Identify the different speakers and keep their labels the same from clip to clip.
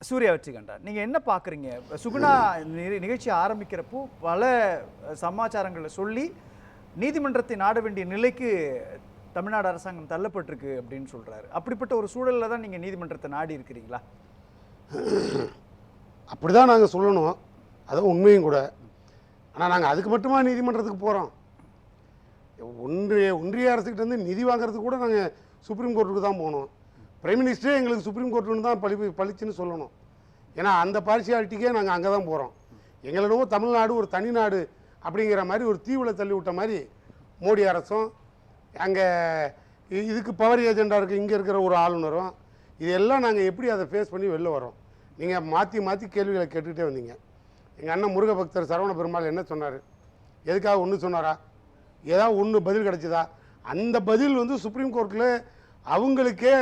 Speaker 1: சூர்யா வெற்றிகண்டார், நீங்கள் என்ன பார்க்குறீங்க? சுகுணா நிகழ்ச்சி ஆரம்பிக்கிறப்போ பல சமாச்சாரங்களை சொல்லி நீதிமன்றத்தை நாட வேண்டிய நிலைக்கு தமிழ்நாடு அரசாங்கம் தள்ளப்பட்டிருக்கு அப்படின்னு சொல்கிறாரு. அப்படிப்பட்ட ஒரு சூழலில் தான் நீங்கள் நீதிமன்றத்தை நாடி இருக்கிறீங்களா?
Speaker 2: அப்படி தான் நாங்கள் சொல்லணும், அதுவும் உண்மையும் கூட. ஆனால் நாங்கள் அதுக்கு மட்டுமா நீதிமன்றத்துக்கு போகிறோம்? ஒன்றிய அரசுக்கிட்டேருந்து நிதி வாங்குறதுக்கு கூட நாங்கள் சுப்ரீம் கோர்ட்டுக்கு தான் போகணும். பிரைம் மினிஸ்டரே எங்களுக்கு சுப்ரீம் கோர்ட்டுன்னு தான் பழிச்சுன்னு சொல்லணும். ஏன்னா அந்த பார்சியாலிட்டிக்கே நாங்கள் அங்கே தான் போகிறோம். எங்களோட தமிழ்நாடு ஒரு தனி நாடு அப்படிங்கிற மாதிரி ஒரு தீவில் தள்ளி விட்ட மாதிரி மோடி அரசும், அங்கே இதுக்கு பவர் ஏஜெண்டாக இருக்குது இங்கே இருக்கிற ஒரு ஆளுநரும், இதெல்லாம் நாங்கள் எப்படி அதை ஃபேஸ் பண்ணி வெளில வரோம்? நீங்கள் மாற்றி மாற்றி கேள்விகளை கேட்டுக்கிட்டே வந்தீங்க. எங்கள் அண்ணன் முருக பக்தர் சரவண பெருமாள் என்ன சொன்னார்? எதுக்காக ஒன்று சொன்னாரா? ஏதாவது ஒன்று பதில் கிடச்சிதா? அந்த பதில் வந்து சுப்ரீம் கோர்ட்டில் அவங்களுக்கே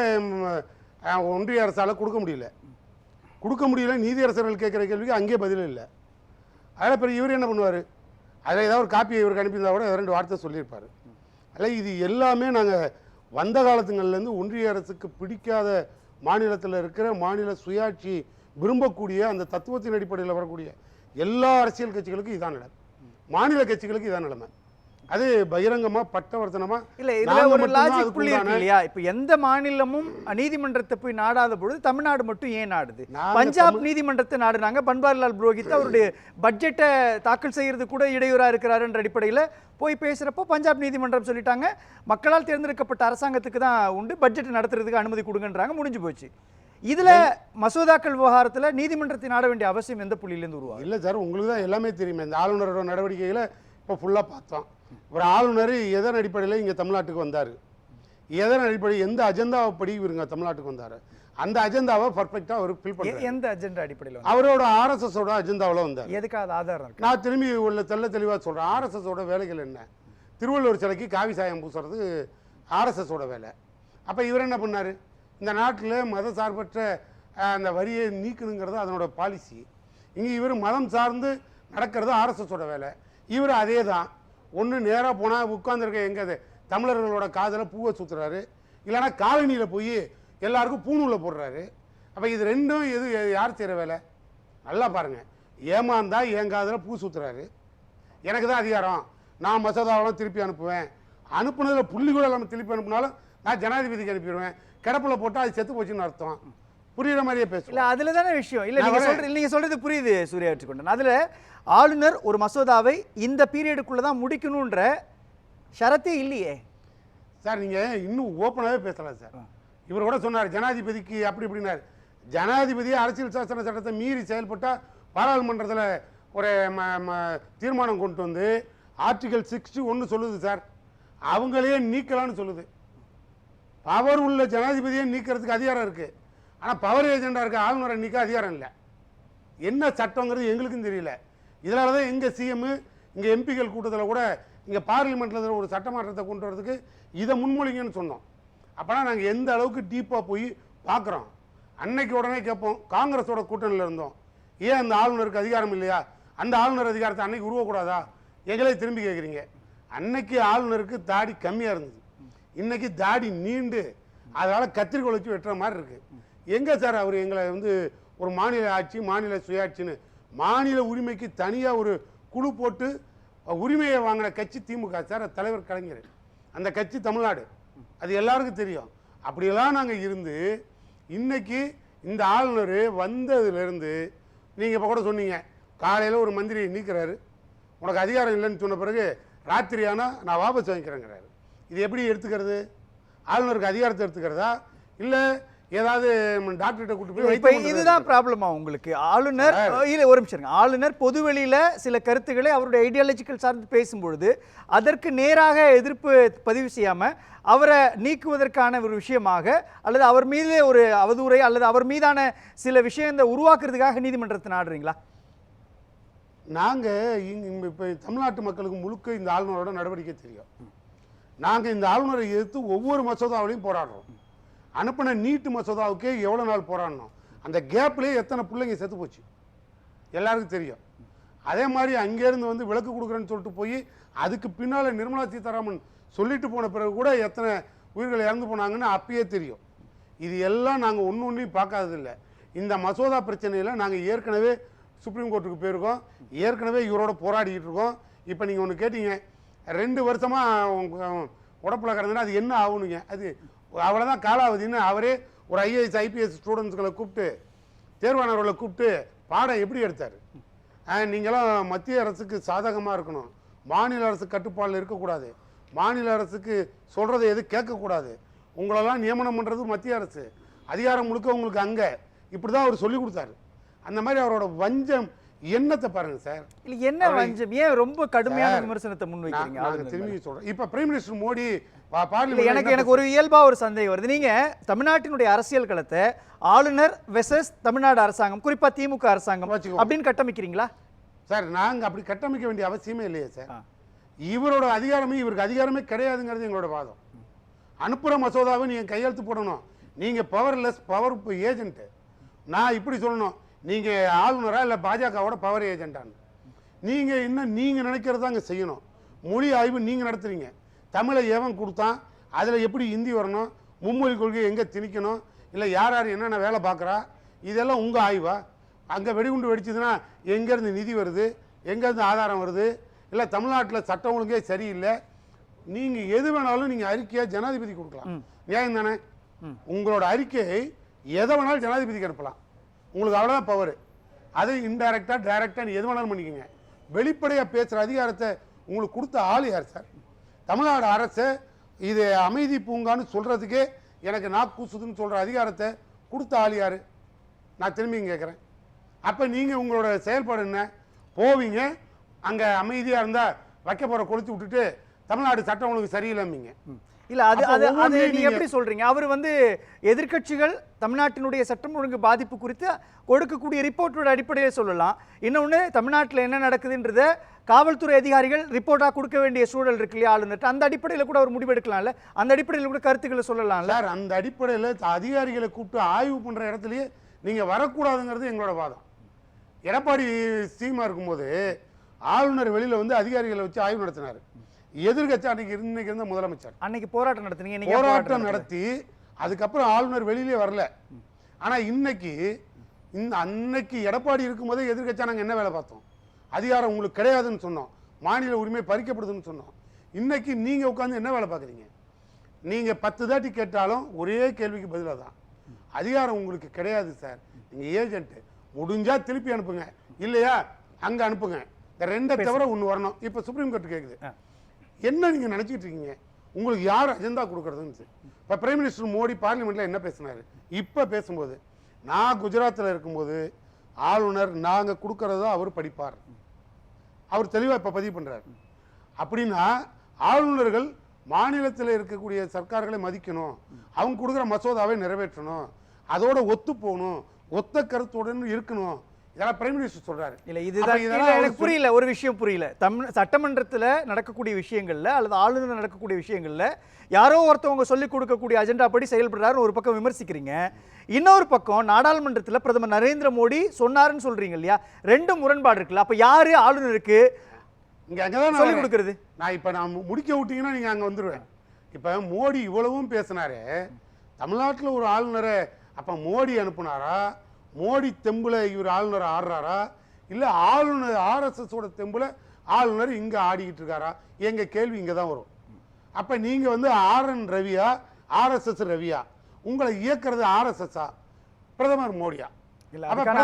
Speaker 2: ஒன்றிய அரசால் கொடுக்க முடியல. நீதியரசர்கள் கேட்குற கேள்விக்கு அங்கேயே பதில் இல்லை. அதில் பிறகு இவர் என்ன பண்ணுவார்? அதில் ஏதாவது ஒரு காப்பியை இவருக்கு அனுப்பியிருந்தா கூட 2 வார்த்தை சொல்லியிருப்பார். அதில் இது எல்லாமே நாங்கள் வந்த காலத்துங்கள்லேருந்து ஒன்றிய அரசுக்கு பிடிக்காத மாநிலத்தில் இருக்கிற மாநில சுயாட்சி விரும்பக்கூடிய அந்த தத்துவத்தின் அடிப்படையில் வரக்கூடிய எல்லா அரசியல் கட்சிகளுக்கும் இதான் நிலைமை, மாநில கட்சிகளுக்கு இதான் நிலைமை. அது பகிரங்கமா பட்டவர்த்தனமா
Speaker 1: இல்ல, இதுல ஒரு லாஜிக் புள்ளி இருக்கு இல்லையா? இப்ப எந்த மாநிலமும் நீதிமன்றத்தை போய் நாடாத பொழுது தமிழ்நாடு மட்டும் ஏன் நாடுது? பஞ்சாப் நீதிமன்றத்தை நாடுனாங்க. பன்வாரிலால் புரோஹித் அவருடைய பட்ஜெட்டை தாக்கல் செய்யறது கூட இடையூறா இருக்கிறாருன்ற அடிப்படையில் போய் பேசுறப்போ பஞ்சாப் நீதிமன்றம் சொல்லிட்டாங்க, மக்களால் தேர்ந்தெடுக்கப்பட்ட அரசாங்கத்துக்கு தான் உண்டு, பட்ஜெட் நடத்துறதுக்கு அனுமதி கொடுங்கன்றாங்க, முடிஞ்சு போச்சு. இதுல மசோதாக்கள் விவகாரத்துல நீதிமன்றத்தை நாட வேண்டிய அவசியம் எந்த புள்ளியிலிருந்து உருவாகும்?
Speaker 2: இல்ல சார், உங்களுக்கு தான் எல்லாமே தெரியுமே. இந்த ஆளுநரோட நடவடிக்கைகளை இப்போ ஃபுல்லாக பார்த்தோம். ஒரு ஆளுநர் எதன் அடிப்படையில் இங்கே தமிழ்நாட்டுக்கு வந்தார், எதன் அடிப்படை, எந்த அஜெண்டாவை இவருங்க தமிழ்நாட்டுக்கு வந்தார், அந்த அஜெண்டாவை பர்ஃபெக்டாக அவர் ஃபில் பண்ணுறாரு.
Speaker 1: எந்த அஜெண்டா அடிப்படையில்?
Speaker 2: அவரோட ஆர்எஸ்எஸோட அஜெண்டாவில் வந்தார்.
Speaker 1: எதுக்காக ஆதாரம் இருக்கு?
Speaker 2: நான் திரும்பி உள்ள தெளிவாக சொல்கிறேன். ஆர்எஸ்எஸோட வேலைகள் என்ன? திருவள்ளுவர் சிலைக்கு காவி சாயம் பூசுறது ஆர்எஸ்எஸோட வேலை. அப்போ இவர் என்ன பண்ணார்? இந்த நாட்டில் மத சார்பற்ற அந்த வரியை நீக்கணுங்கிறது அதனோட பாலிசி. இங்கே இவர் மதம் சார்ந்து நடக்கிறது ஆர்எஸ்எஸோட வேலை. இவர் அதே தான். ஒன்று நேராக போனால் உட்கார்ந்துருக்க எங்கே தமிழர்களோட காதில் பூவை சுற்றுறாரு, இல்லைன்னா காலனியில் போய் எல்லாருக்கும் பூணூலை போடுறாரு. அப்போ இது ரெண்டும் யார் செய்கிற வேலை? நல்லா பாருங்கள். ஏமாந்தா என் காதில் பூ சுற்றுறாரு, எனக்கு தான் அதிகாரம், நான் மசோதாவெல்லாம் திருப்பி அனுப்புவேன், அனுப்புனதில் புள்ளி கூட இல்லாமல் திருப்பி அனுப்புனாலும் நான் ஜனாதிபதிக்கு அனுப்பிடுவேன், கிடப்பில் போட்டால் அது செத்து போச்சுன்னு அர்த்தம். புரியுற மாதிரியே பேச.
Speaker 1: இல்லை, அதில் தானே விஷயம். இல்லை, நீங்கள் சொல்கிறது புரியுது சூர்யா வெற்றிகொண்டான். அதில் ஆளுநர் ஒரு மசோதாவை இந்த பீரியடுக்குள்ளே தான் முடிக்கணுன்ற ஷரத்தே இல்லையே
Speaker 2: சார். நீங்கள் இன்னும் ஓப்பனாகவே பேசலாம் சார். இவர் கூட சொன்னார் ஜனாதிபதிக்கு அப்படி இப்படின்னார். ஜனாதிபதி அரசியல் சாசன சட்டத்தை மீறி செயல்பட்டால் பாராளுமன்றத்தில் ஒரு தீர்மானம் கொண்டு வந்து ஆர்டிகல் 61 சொல்லுது சார், அவங்களே நீக்கலான்னு சொல்லுது. பவர் உள்ள ஜனாதிபதியை நீக்கிறதுக்கு அதிகாரம் இருக்குது, ஆனால் பவர் ஏஜெண்டாக இருக்க ஆளுநரை நீக்க அதிகாரம் இல்லை. என்ன சட்டங்கிறது எங்களுக்கும் தெரியல. இதனால தான் எங்கள் சிஎம் இங்கே எம்பிக்கள் கூட்டத்தில் கூட இங்கே பார்லிமெண்ட்டில் ஒரு சட்ட மாற்றத்தை கொண்டு வரதுக்கு இதை முன்மொழிங்கன்னு சொன்னோம். அப்போனா நாங்கள் எந்த அளவுக்கு டீப்பாக போய் பார்க்குறோம். அன்னைக்கு உடனே கேட்போம், காங்கிரஸோட கூட்டணியில் இருந்தோம், ஏன் அந்த ஆளுநருக்கு அதிகாரம் இல்லையா, அந்த ஆளுநர் அதிகாரத்தை அன்னைக்கு உருவக்கூடாதா, எங்களே திரும்பி கேட்குறீங்க. அன்னைக்கு ஆளுநருக்கு தாடி கம்மியாக இருந்தது, இன்னைக்கு தாடி நீண்டு அதனால் கத்திரிக்கோள் வச்சு வெட்டுற மாதிரி இருக்குது. எங்கே சார் அவர் எங்களை வந்து ஒரு மாநில ஆட்சி, மாநில சுயாட்சின்னு மாநில உரிமைக்கு தனியாக ஒரு குழு போட்டு உரிமையை வாங்கின கட்சி திமுக சார். தலைவர் கலைஞர், அந்த கட்சி தமிழ்நாடு, அது எல்லாருக்கும் தெரியும். அப்படியெல்லாம் நாங்கள் இருந்து இன்னைக்கு இந்த ஆளுநர் வந்ததுலேருந்து நீங்கள் இப்போ கூட சொன்னீங்க, காலையில் ஒரு மந்திரியை நீக்கிறாரு, உனக்கு அதிகாரம் இல்லைன்னு சொன்ன பிறகு ராத்திரியானா நான் வாபஸ் வாங்கிக்கிறேங்கிறாரு. இது எப்படி எடுத்துக்கிறது? ஆளுநருக்கு அதிகாரத்தை எடுத்துக்கிறதா, இல்லை ஏதாவது டாக்டர்கிட்ட கூட்டு போய்?
Speaker 1: இதுதான் ப்ராப்ளமா உங்களுக்கு? ஆளுநர் இல்லை, ஒரு நிமிஷம், ஆளுநர் பொதுவெளியில் சில கருத்துக்களை அவருடைய ஐடியாலஜிக்கல் சார்ந்து பேசும்பொழுது அதற்கு நேராக எதிர்ப்பு பதிவு செய்யாமல் அவரை நீக்குவதற்கான ஒரு விஷயமாக, அல்லது அவர் மீது ஒரு அவதூறை அல்லது அவர் மீதான சில விஷயத்தை உருவாக்குறதுக்காக நீதிமன்றத்தை நாடுறீங்களா?
Speaker 2: நாங்கள் இப்போ தமிழ்நாட்டு மக்களுக்கு முழுக்க இந்த ஆளுநரோட நடவடிக்கை தெரியும். நாங்கள் இந்த ஆளுநரை எதிர்த்து ஒவ்வொரு மசோதாவிலையும் போராடுறோம். அனுப்பின நீட்டு மசோதாவுக்கே எவ்வளோ நாள் போராடணும், அந்த கேப்லேயே எத்தனை பிள்ளைங்க செத்து போச்சு எல்லாருக்கும் தெரியும். அதே மாதிரி அங்கேருந்து வந்து விளக்கு கொடுக்குறேன்னு சொல்லிட்டு போய் அதுக்கு பின்னால் நிர்மலா சீதாராமன் சொல்லிட்டு போன பிறகு கூட எத்தனை உயிர்கள் இறந்து போனாங்கன்னு அப்பயே தெரியும். இது எல்லாம் நாங்கள் ஒன்றையும் பார்க்காததில்லை. இந்த மசோதா பிரச்சனையில் நாங்கள் ஏற்கனவே சுப்ரீம் கோர்ட்டுக்கு போயிருக்கோம், ஏற்கனவே இவரோட போராடிக்கிட்டு இருக்கோம். இப்போ நீங்கள் ஒன்று கேட்டீங்க, 2 வருஷமாக உடப்புல கிடந்துன்னா அது என்ன ஆகணுங்க, அது அவ்வளோதான் காலாவதின்னு அவரே ஒரு ஐஏஎஸ் ஐபிஎஸ் ஸ்டூடெண்ட்ஸ்களை கூப்பிட்டு தேர்வானவர்களை கூப்பிட்டு பாடம் எப்படி எடுத்தார். நீங்களாம் மத்திய அரசுக்கு சாதகமாக இருக்கணும், மாநில அரசு கட்டுப்பாடில் இருக்கக்கூடாது, மாநில அரசுக்கு சொல்கிறத எது கேட்கக்கூடாது, உங்களெல்லாம் நியமனம் பண்ணுறது மத்திய அரசு, அதிகாரம் முழுக்க உங்களுக்கு அங்கே, இப்படி தான் அவர் சொல்லி கொடுத்தாரு. அந்த மாதிரி அவரோட வஞ்சம் எண்ணத்தை பாருங்க சார்.
Speaker 1: இல்ல என்ன வஞ்சம், ஏன் ரொம்ப கடுமையான விமர்சனத்தை முன்வைக்கிறீங்க?
Speaker 2: நான் திரும்பி சொல்றேன், இப்ப பிரைம் மினிஸ்டர் மோடி
Speaker 1: எனக்கு ஒரு இயல்பா ஒரு சந்தேகம் வருது. நீங்க தமிழ்நாட்டினுடைய அரசியல் களத்தை ஆளுநர் வெர்சஸ் தமிழ்நாடு அரசாங்கம், குறிப்பா திமுக அரசாங்கம் அப்படின்னு கட்டமைக்கிறீங்களா
Speaker 2: சார்? நாங்க அப்படி கட்டமைக்க வேண்டிய அவசியமே இல்லையே சார். இவரோட அதிகாரமே இவருக்கு அதிகாரமே கிடையாதுங்கிறது எங்களோட வாதம். அனுப்புற மசோதாவை நீங்க கையெழுத்து போடணும், நீங்க பவர்லெஸ் பவர் ஏஜென்ட். நான் இப்படி சொல்லணும், நீங்க ஆளுநரா இல்ல பாஜகவோட பவர் ஏஜென்டான்னு நீங்க இன்னும் நீங்க நினைக்கிறதா அங்க செய்யணும். மொழி ஆய்வு நீங்க நடத்துறீங்க, தமிழை எவன் கொடுத்தான், அதில் எப்படி ஹிந்தி வரணும், மும்மொழி கொள்கை எங்கே திணிக்கணும், இல்லை யார் யார் என்னென்ன வேலை பார்க்குறா, இதெல்லாம் உங்கள் ஆய்வா? அங்கே வெடிகுண்டு வெடிச்சதுன்னா எங்கேருந்து நிதி வருது, எங்கேருந்து ஆதாரம் வருது, இல்லை தமிழ்நாட்டில் சட்டம் ஒழுங்கே சரியில்லை, நீங்கள் எது வேணாலும் நீங்கள் அறிக்கையாக ஜனாதிபதி கொடுக்கலாம், நியாயம் தானே? உங்களோட அறிக்கையை எதை வேணாலும் ஜனாதிபதிக்கு அனுப்பலாம், உங்களுக்கு அவ்வளோதான் பவர். அது இன்டைரக்டாக டைரக்டாக எது வேணாலும் பண்ணிக்கோங்க. வெளிப்படையாக பேசுகிற அதிகாரத்தை உங்களுக்கு கொடுத்த ஆள் யார் சார்? தமிழ்நாடு அரசு இது அமைதி பூங்கான்னு சொல்கிறதுக்கே எனக்கு கூசுதுன்னு சொல்கிற அதிகாரத்தை கொடுத்த ஆள் யார்? நான் திரும்பி கேட்குறேன். அப்போ நீங்கள் உங்களோட செயல்பாடு என்ன? போவீங்க, அங்கே அமைதியாக இருந்தால் வைக்க போகிற கொளுத்தி விட்டுட்டு தமிழ்நாடு சட்டம் ஒழுங்கு சரியில்லைங்க.
Speaker 1: இல்ல அது அது அது நீங்க எப்படி சொல்றீங்க? அவர் எதிர்க்கட்சிகள் தமிழ்நாட்டினுடைய சட்டம் ஒழுங்கு பாதிப்பு குறித்து கொடுக்கக்கூடிய ரிப்போர்ட்டோட அடிப்படையில் சொல்லலாம். இன்னொன்று, தமிழ்நாட்டில் என்ன நடக்குதுன்றத காவல்துறை அதிகாரிகள் ரிப்போர்ட்டாக கொடுக்க வேண்டிய சூழல் இருக்கு இல்லையா ஆளுநர்? அந்த அடிப்படையில் கூட அவர் முடிவெடுக்கலாம்ல, அந்த அடிப்படையில் கூட கருத்துக்களை சொல்லலாம்ல
Speaker 2: சார். அந்த அடிப்படையில் அதிகாரிகளை கூப்பிட்டு ஆய்வு பண்ணுற இடத்துலயே நீங்கள் வரக்கூடாதுங்கிறது எங்களோட வாதம். எடப்பாடி சீமா இருக்கும்போது ஆளுநர் வெளியில் அதிகாரிகளை வச்சு ஆய்வு நடத்தினார். எதிர்கட்சி அன்னைக்கு இருந்த முதலமைச்சர் அன்னைக்கு
Speaker 1: போராட்டம் நடத்தினீங்க,
Speaker 2: போராட்டம் நடத்தி அதுக்கப்புறம் ஆளுநர் வெளியிலே வரல. ஆனா இன்னைக்கு அன்னைக்கு எடப்பாடி இருக்கும்போதே எதிர்கட்சியா நாங்க என்ன வேலை பார்த்தோம்? அதிகாரம் உங்களுக்கு கிடையாதுன்னு சொன்னோம், மாநில உரிமை பறிக்கப்படுதுன்னு சொன்னோம். இன்னைக்கு நீங்க உட்கார்ந்து என்ன வேலை பார்க்குறீங்க? நீங்க 10 தாட்டி கேட்டாலும் ஒரே கேள்விக்கு பதிலாக தான், அதிகாரம் உங்களுக்கு கிடையாது சார், நீங்க ஏஜென்ட், முடிஞ்சா திருப்பி அனுப்புங்க, இல்லையா அங்க அனுப்புங்க, இந்த 2 தவிர ஒன்று வரணும். இப்ப சுப்ரீம் கோர்ட் கேட்குது, என்ன நீங்க நினைச்சிட்டு இருக்கீங்க? உங்களுக்கு யார் அஜெண்டா கொடுக்கறதுன்னு. இப்ப பிரைம் மினிஸ்டர் மோடி பார்லிமெண்ட்ல என்ன பேசினாரு? இப்ப பேசும்போது, நான் குஜராத்தில் இருக்கும்போது ஆளுநர் நாங்க கொடுக்கறதோ அவர் படிப்பார், அவர் தெளிவா இப்ப பதிவு பண்றாரு. அப்படின்னா ஆளுநர்கள் மாநிலத்தில் இருக்கக்கூடிய சர்க்கார்களை மதிக்கணும், அவங்க கொடுக்குற மசோதாவை நிறைவேற்றணும், அதோட ஒத்து போகணும், ஒத்த கருத்துடன் இருக்கணும். இதெல்லாம் பிரைம் மினிஸ்டர் சொல்றாரு.
Speaker 1: இல்ல இதுதான் எனக்கு புரியல, ஒரு விஷயம் புரியல. சட்டமன்றத்தில் நடக்கக்கூடிய விஷயங்கள்ல அல்லது ஆளுநர் நடக்கக்கூடிய விஷயங்கள்ல யாரோ ஒருத்தவங்க சொல்லிக் கொடுக்கக்கூடிய அஜெண்டா படி செயல்படுறாரு ஒரு பக்கம் விமர்சிக்கிறீங்க, இன்னொரு பக்கம் நாடாளுமன்றத்தில் பிரதமர் நரேந்திர மோடி சொன்னாருன்னு சொல்றீங்க இல்லையா? 2 முரண்பாடு இருக்குல்ல. அப்ப யாரு ஆளுநருக்கு
Speaker 2: இங்க அங்கதான்
Speaker 1: சொல்லிக் கொடுக்கறது?
Speaker 2: நான் முடிக்க விட்டீங்கன்னா நீங்க அங்க வந்துருவேன். இப்ப மோடி இவ்வளவும் பேசினாரு, தமிழ்நாட்டில் ஒரு ஆளுநரை அப்ப மோடி அனுப்புனாரா, மோடி தெம்புல இவர் ஆளுநர் ஆடுறாரா, இல்ல ஆளுநர் RSS ஓட தெம்புல ஆளுநர் இங்க ஆடிக்கிட்டு இருக்காரா? எங்க கேள்வி இங்க தான் வரும். அப்ப நீங்க RN ரவியா, RSS ரவியா? உங்களை இயக்குறது RSS-ஆ, பிரதமர் மோடியா?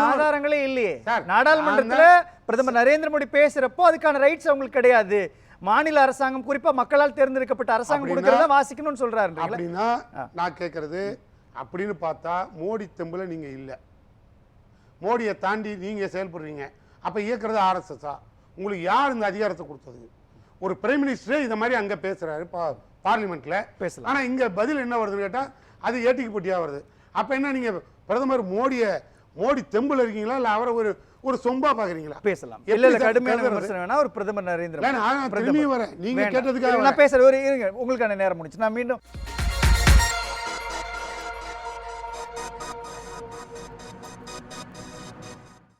Speaker 1: ஆதாரங்களே இல்லையே. நாடாளுமன்றத்துல பிரதமர் நரேந்திர மோடி பேசுறப்போ அதுக்கான ரைட்ஸ் அவங்களுக்கு கிடையாது, மாநில அரசாங்கம் குறிப்பா மக்களால் தேர்ந்தெடுக்கப்பட்ட அரசாங்கம் கொடுக்கறத வாசிக்கணும்னு சொல்றாரு.
Speaker 2: அப்படின்னா நான் கேட்கறது, அப்படின்னு பார்த்தா மோடி தெம்புல நீங்க இல்ல, மோடியை தாண்டி நீங்க செயல்படுறீங்க. அப்ப இயக்குறது RSS-ஆ? உங்களுக்கு யார் இந்த அதிகாரத்தை கொடுத்தது? ஒரு பிரைம் மினிஸ்டரே இந்த மாதிரி அங்க பேசுறாரு பார்லிமெண்ட்ல பேசலாம், ஆனா இங்க பதில் என்ன வருதுன்னு கேட்டா அது ஏட்டிக்கு போட்டியா வருது. அப்ப என்ன நீங்க பிரதமர் மோடி தெம்புல இருக்கீங்களா, இல்ல அவரை ஒரு சொம்பா பாக்குறீங்களா?
Speaker 1: பேசலாம், இல்ல கடுமையான விமர்சனம் வேணா ஒரு பிரதமர் நரேந்திர மோடி.
Speaker 2: நீங்க கேட்டதுக்காக
Speaker 1: நான் பேசுறேன், உங்களுக்கான நேரம் முடிச்சு நான் மீண்டும்